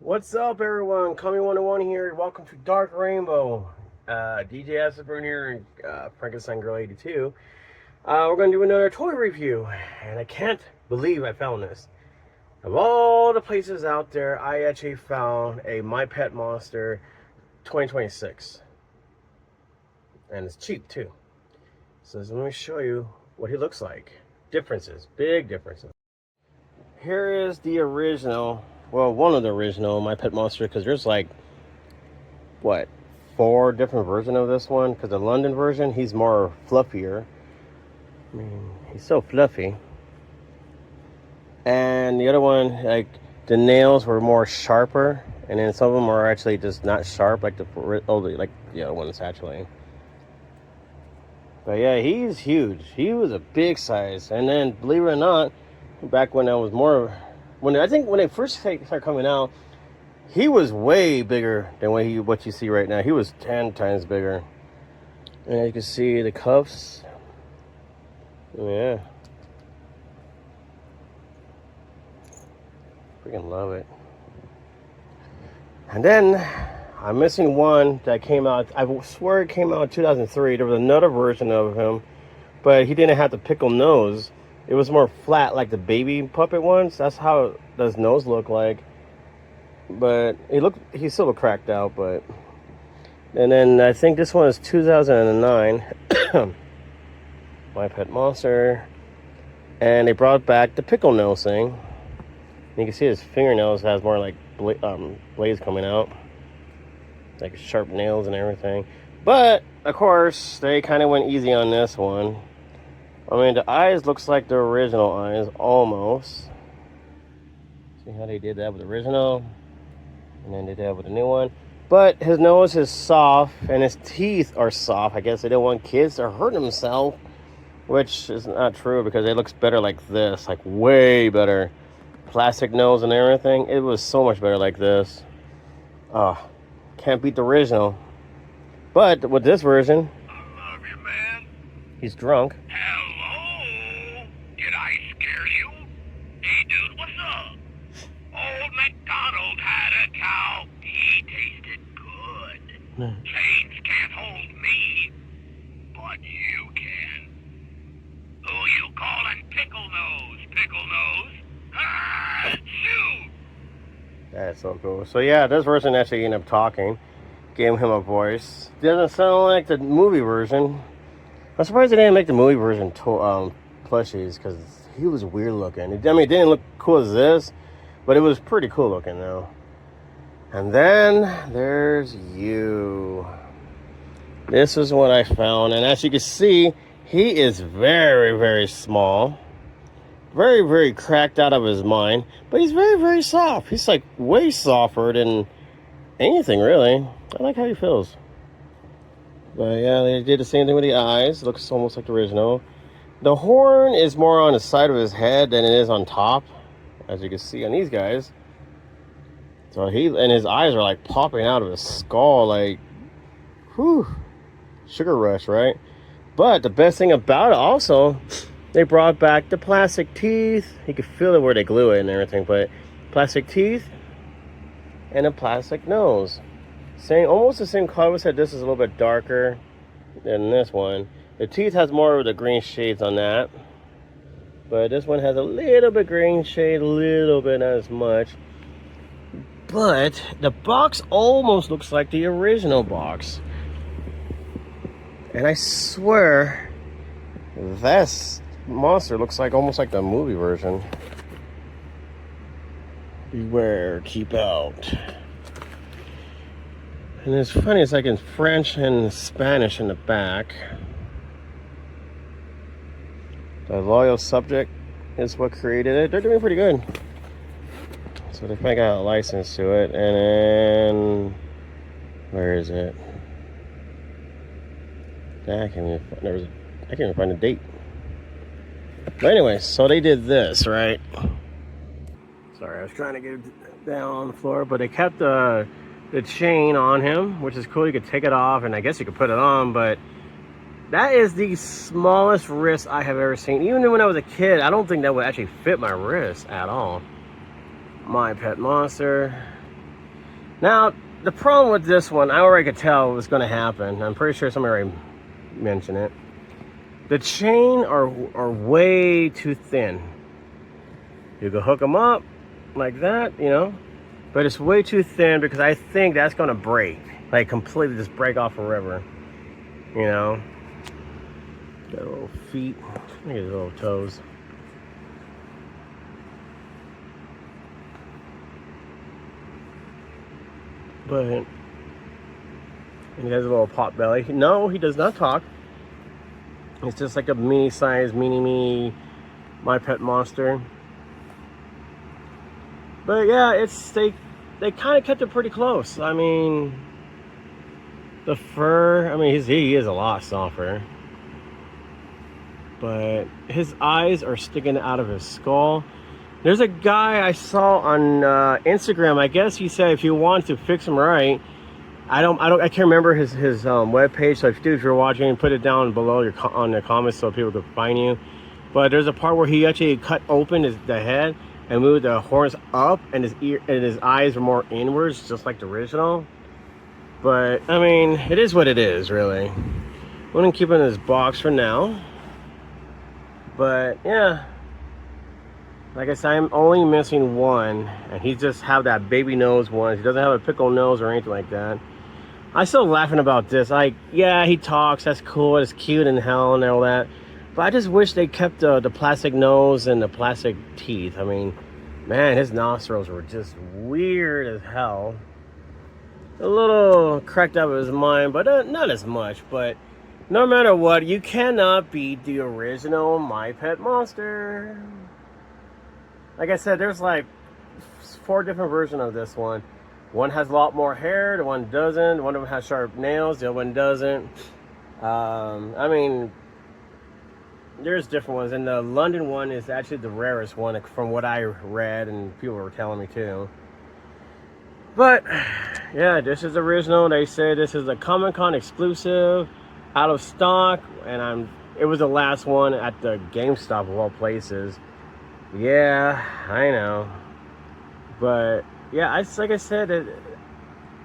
What's up, everyone? Coming 101 here. Welcome to Dark Rainbow. DJ Asperburn here and Frankenstein Girl 82. We're going to do another toy review, and I can't believe I found this. Of all the places out there, I actually found a My Pet Monster 2026. And it's cheap, too. So let me show you what he looks like. Differences, big differences. Here is the original. Well, one of the original My Pet Monster, because there's like, what, 4 different versions of this one? Because the London version, he's more fluffier. I mean, he's so fluffy. And the other one, like, the nails were more sharper. And then some of them are actually just not sharp, like the other ones, actually. But yeah, he's huge. He was a big size. And then, believe it or not, back when I was more... I think when they first started coming out, he was way bigger than what you see right now. He was 10 times bigger. And you can see the cuffs. Yeah. Freaking love it. And then I'm missing one that came out. I swear it came out in 2003. There was another version of him, but he didn't have the pickle nose. It was more flat, like the baby puppet ones. That's how his nose looked like. But he still looked cracked out. But and then I think this one is 2009. My Pet Monster, and they brought back the pickle nose thing. You can see his fingernails has more like blades coming out, like sharp nails and everything. But of course, they kind of went easy on this one. I mean, the eyes looks like the original eyes, almost. See how they did that with the original? And then they did that with the new one. But his nose is soft, and his teeth are soft. I guess they didn't want kids to hurt themselves, which is not true because it looks better like this, like way better. Plastic nose and everything. It was so much better like this. Oh, can't beat the original. But with this version, I love you, man. he's drunk. Hello? Did I scare you? Hey, dude, what's up? Old MacDonald had a cow. He tasted good. Chains can't hold me, but you can. Who you calling Pickle Nose? Pickle Nose? Ah, shoot! That's so cool. So yeah, this version actually ended up talking. Gave him a voice. Doesn't sound like the movie version. I'm surprised they didn't make the movie version plushies, because he was weird looking. I mean, it didn't look cool as this, but it was pretty cool looking though. And then there's you. This is what I found, and as you can see, he is very, very small. Very, very cracked out of his mind, but he's very, very soft. He's like way softer than anything, really. I like how he feels. But yeah, they did the same thing with the eyes. Looks almost like the original. The horn is more on the side of his head than it is on top, as you can see on these guys. So his eyes are like popping out of his skull, like, whew, sugar rush, right? But the best thing about it also, they brought back the plastic teeth. You can feel it where they glue it and everything, but plastic teeth and a plastic nose. Almost the same color, except this is a little bit darker than this one. The teeth has more of the green shades on that, but this one has a little bit green shade, a little bit, not as much. But the box almost looks like the original box. And I swear, this monster looks like almost like the movie version. Beware, keep out. And it's funny, it's like in French and Spanish in the back. The loyal subject is what created it. They're doing pretty good. So they finally got a license to it. And then, where is it? I can't even find a date. But anyway, so they did this, right? Sorry, I was trying to get it down on the floor, but they kept the chain on him, which is cool. You could take it off, and I guess you could put it on, but that is the smallest wrist I have ever seen. Even when I was a kid, I don't think that would actually fit my wrist at all. My Pet Monster. Now, the problem with this one, I already could tell was going to happen. I'm pretty sure somebody already mentioned it. The chain are way too thin. You can hook them up like that, you know, but it's way too thin because I think that's going to break, like completely just break off forever, you know. Got little feet, look at his little toes. But and he has a little pot belly. No, he does not talk. It's just like a mini size mini me My Pet Monster. But yeah, they kind of kept it pretty close. I mean, the fur, I mean, he is a lot softer. But his eyes are sticking out of his skull. There's a guy I saw on Instagram. I guess he said if you want to fix him right, I can't remember his webpage. So if you're watching, put it down below on the comments so people can find you. But there's a part where he actually cut open the head and moved the horns up, and his eyes were more inwards, just like the original. But I mean, it is what it is, really. I'm gonna keep it in this box for now. But yeah. Like I said, I'm only missing one, and he just have that baby nose one. He doesn't have a pickle nose or anything like that. I'm still laughing about this. Like, yeah, he talks. That's cool. It's cute and hell and all that. But I just wish they kept the plastic nose and the plastic teeth. I mean, man, his nostrils were just weird as hell. A little cracked up of his mind, but not as much. But no matter what, you cannot beat the original My Pet Monster. Like I said, there's like 4 different versions of this one. One has a lot more hair, the one doesn't. One of them has sharp nails, the other one doesn't. I mean, there's different ones. And the London one is actually the rarest one from what I read and people were telling me too. But, yeah, this is original. They say this is a Comic-Con exclusive, out of stock. And it was the last one at the GameStop of all places. Yeah, I know. But yeah, like I said,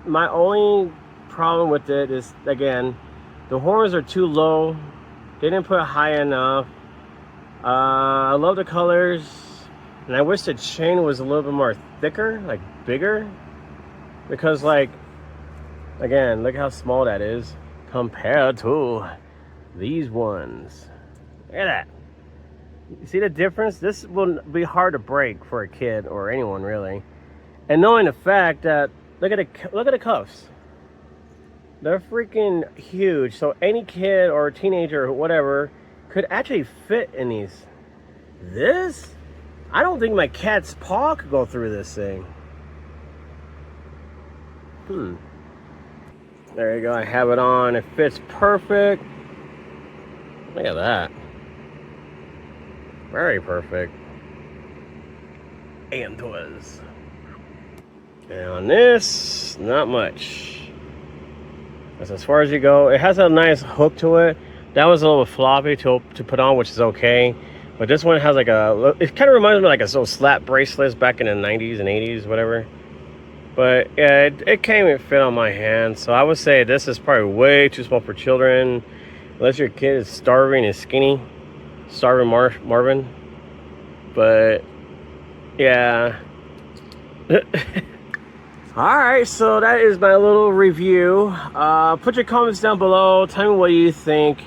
my only problem with it is, again, the horns are too low. They didn't put it high enough. I love the colors, and I wish the chain was a little bit more thicker, like bigger, because like, again, look how small that is compared to these ones. Look at that. You see the difference? This will be hard to break for a kid or anyone really. And knowing the fact that look at the cuffs. They're freaking huge. So any kid or teenager or whatever could actually fit in these. This? I don't think my cat's paw could go through this thing. There you go. I have it on. It fits perfect. Look at that. Very perfect. And was. And on this, not much. That's as far as you go. It has a nice hook to it. That was a little floppy to put on, which is okay. But this one has like it kind of reminds me of like a little slap bracelets back in the 90s and 80s, whatever. But yeah, it came and fit on my hand. So I would say this is probably way too small for children. Unless your kid is starving and skinny. Starving Marvin. But yeah. Alright, so that is my little review. Put your comments down below. Tell me what you think.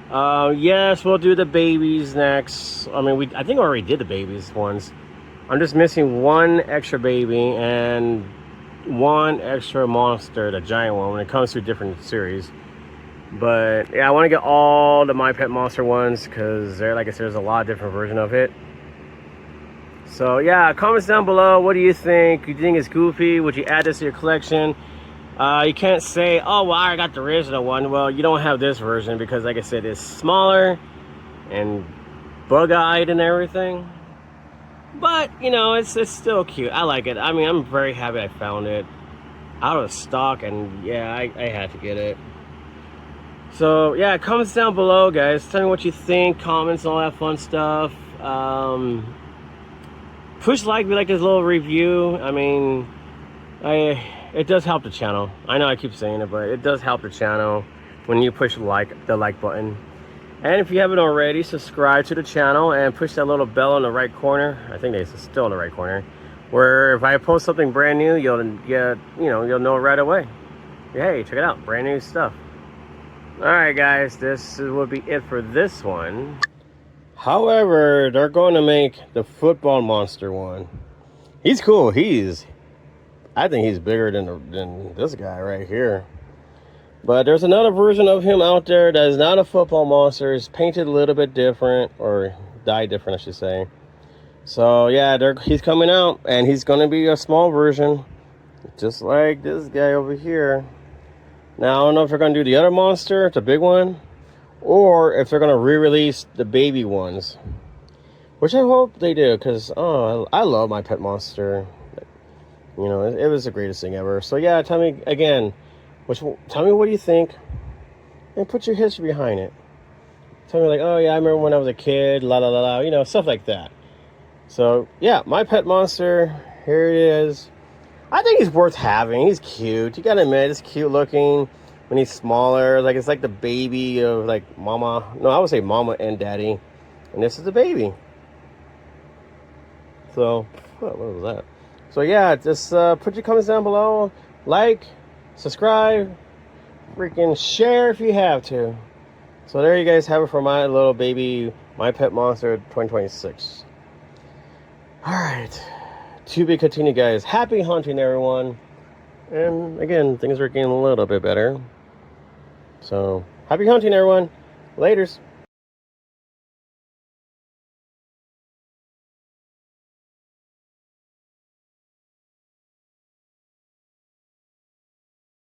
Yes, we'll do the babies next. I mean, I think I already did the babies once. I'm just missing one extra baby and one extra monster, the giant one, when it comes to a different series. But yeah, I want to get all the My Pet Monster ones because like I said, there's a lot of different versions of it. So yeah, comments down below. What do you think? You think it's goofy? Would you add this to your collection? You can't say, oh, well, I got the original one. Well, you don't have this version because, like I said, it's smaller and bug-eyed and everything. But, you know, it's still cute. I like it. I mean, I'm very happy I found it out of stock, and yeah, I had to get it. So yeah, comments down below, guys. Tell me what you think. Comments, all that fun stuff. Push like, we like this little review. I mean, it does help the channel. I know I keep saying it, but it does help the channel when you push the like button. And if you haven't already, subscribe to the channel and push that little bell in the right corner. I think it's still in the right corner, where if I post something brand new, you'll get, you'll know right away. Hey, check it out, brand new stuff. All right, guys, this will be it for this one. However, they're going to make the football monster one. He's cool. I think he's bigger than this guy right here. But there's another version of him out there that is not a football monster. It's painted a little bit different, or dyed different, I should say. So yeah, he's coming out, and he's going to be a small version, just like this guy over here. Now, I don't know if they're going to do the other monster, the big one, or if they're going to re-release the baby ones. Which I hope they do, because, I love my pet monster. It was the greatest thing ever. So yeah, tell me again. Tell me what do you think, and put your history behind it. Tell me like, oh yeah, I remember when I was a kid, la la la la, stuff like that. So yeah, my pet monster, here he is. I think he's worth having. He's cute. You gotta admit, it's cute looking when he's smaller. Like it's like the baby of like mama. No, I would say mama and daddy, and this is the baby. So what was that? So yeah, just put your comments down below, like, subscribe, freaking share if you have to. So there you guys have it for my little baby, my pet monster 2026. All right, to be continued, guys. Happy hunting, everyone. And again, things are getting a little bit better. So happy hunting, everyone. Laters.